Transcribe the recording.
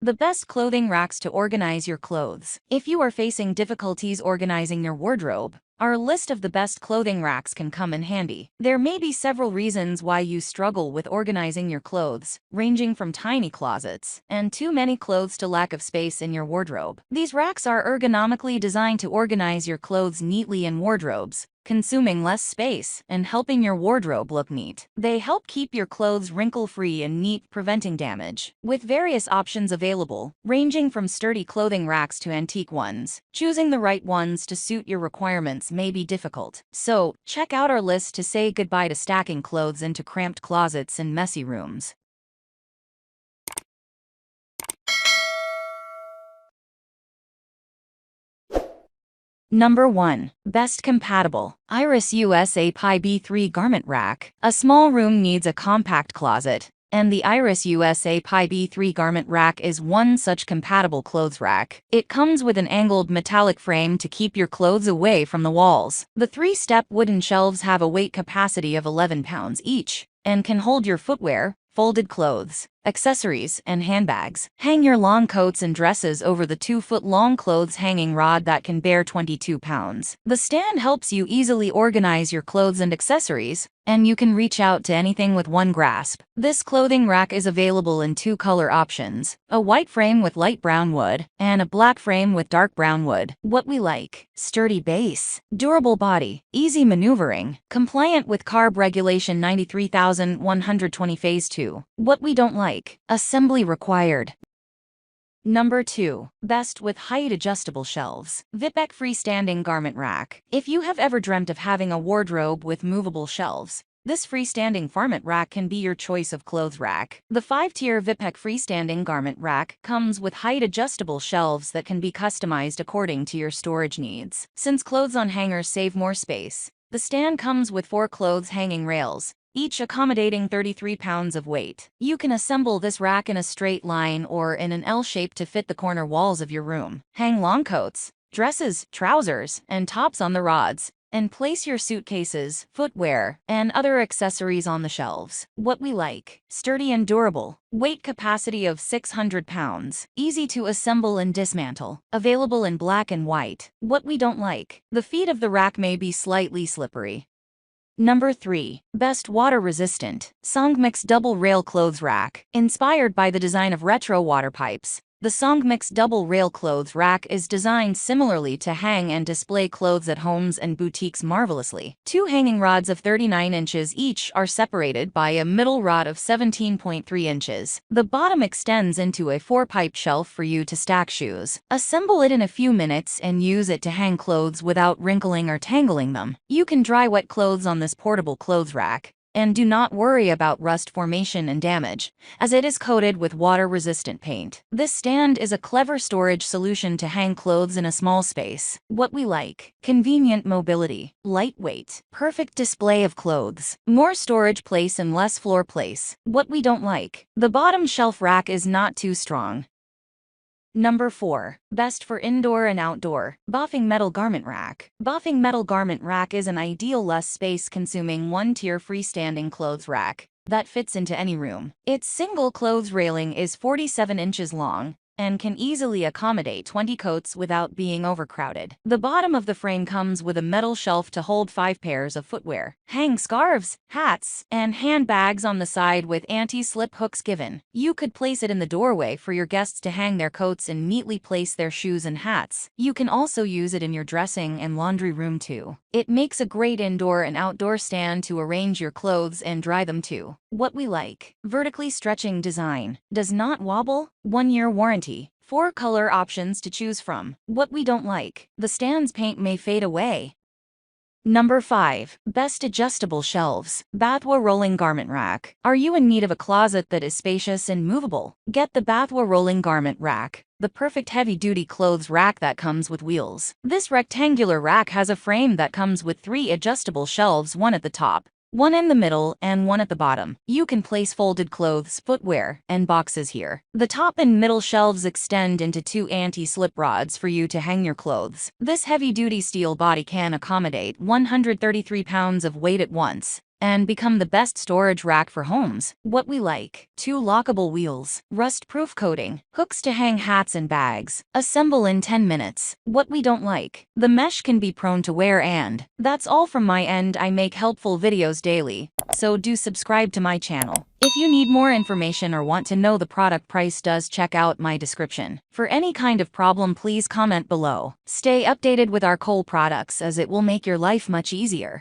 The best clothing racks to organize your clothes. If you are facing difficulties organizing your wardrobe, our list of the best clothing racks can come in handy. There may be several reasons why you struggle with organizing your clothes, ranging from tiny closets and too many clothes to lack of space in your wardrobe. These racks are ergonomically designed to organize your clothes neatly in wardrobes, consuming less space and helping your wardrobe look neat. They help keep your clothes wrinkle-free and neat, preventing damage. With various options available, ranging from sturdy clothing racks to antique ones, choosing the right ones to suit your requirements may be difficult. So, check out our list to say goodbye to stacking clothes into cramped closets and messy rooms. Number 1. Best Compatible Iris USA Pi B3 Garment Rack. A small room needs a compact closet, and the Iris USA Pi B3 Garment Rack is one such compatible clothes rack. It comes with an angled metallic frame to keep your clothes away from the walls. The 3-step wooden shelves have a weight capacity of 11 pounds each, and can hold your footwear, folded clothes, accessories, and handbags. Hang your long coats and dresses over the 2-foot-long clothes hanging rod that can bear 22 pounds. The stand helps you easily organize your clothes and accessories, and you can reach out to anything with one grasp. This clothing rack is available in 2 color options, a white frame with light brown wood, and a black frame with dark brown wood. What we like: sturdy base, durable body, easy maneuvering, compliant with carb regulation 93,120 phase 2. What we don't like: assembly required. Number 2. Best with height adjustable shelves. VIPEK Freestanding Garment Rack. If you have ever dreamt of having a wardrobe with movable shelves, this freestanding garment rack can be your choice of clothes rack. The 5-tier VIPEK Freestanding Garment Rack comes with height adjustable shelves that can be customized according to your storage needs. Since clothes on hangers save more space, the stand comes with 4 clothes hanging rails, each accommodating 33 pounds of weight. You can assemble this rack in a straight line or in an L shape to fit the corner walls of your room. Hang long coats, dresses, trousers, and tops on the rods, and place your suitcases, footwear, and other accessories on the shelves. What we like: sturdy and durable, weight capacity of 600 pounds, easy to assemble and dismantle, available in black and white. What we don't like: the feet of the rack may be slightly slippery. Number 3. Best water-resistant SONGMICS Double Rail Clothes Rack. Inspired by the design of retro water pipes, the SONGMICS Double Rail Clothes Rack is designed similarly to hang and display clothes at homes and boutiques marvelously. 2 hanging rods of 39 inches each are separated by a middle rod of 17.3 inches. The bottom extends into a 4-pipe shelf for you to stack shoes. Assemble it in a few minutes and use it to hang clothes without wrinkling or tangling them. You can dry wet clothes on this portable clothes rack, and do not worry about rust formation and damage, as it is coated with water-resistant paint. This stand is a clever storage solution to hang clothes in a small space. What we like: convenient mobility, lightweight, perfect display of clothes, more storage place and less floor place. What we don't like: the bottom shelf rack is not too strong. Number 4. Best for indoor and outdoor BOFENG Metal Garment Rack. BOFENG Metal Garment Rack is an ideal less space-consuming 1-tier freestanding clothes rack that fits into any room. Its single clothes railing is 47 inches long and can easily accommodate 20 coats without being overcrowded. The bottom of the frame comes with a metal shelf to hold 5 pairs of footwear. Hang scarves, hats, and handbags on the side with anti-slip hooks given. You could place it in the doorway for your guests to hang their coats and neatly place their shoes and hats. You can also use it in your dressing and laundry room too. It makes a great indoor and outdoor stand to arrange your clothes and dry them too. What we like: vertically stretching design, does not wobble, 1-year warranty, 4 color options to choose from. What we don't like: the stand's paint may fade away. Number 5. Best adjustable shelves BATHWA Rolling Garment Rack. Are you in need of a closet that is spacious and movable? Get the BATHWA Rolling Garment Rack, the perfect heavy-duty clothes rack that comes with wheels. This rectangular rack has a frame that comes with 3 adjustable shelves, one at the top, one in the middle, and one at the bottom. You can place folded clothes, footwear, and boxes here. The top and middle shelves extend into 2 anti-slip rods for you to hang your clothes. This heavy-duty steel body can accommodate 133 pounds of weight at once, and become the best storage rack for homes. What we like: 2 lockable wheels, rust-proof coating, hooks to hang hats and bags. Assemble in 10 minutes. What we don't like: the mesh can be prone to wear. And that's all from my end. I make helpful videos daily, so do subscribe to my channel. If you need more information or want to know the product price, does check out my description. For any kind of problem, please comment below. Stay updated with our cool products, as it will make your life much easier.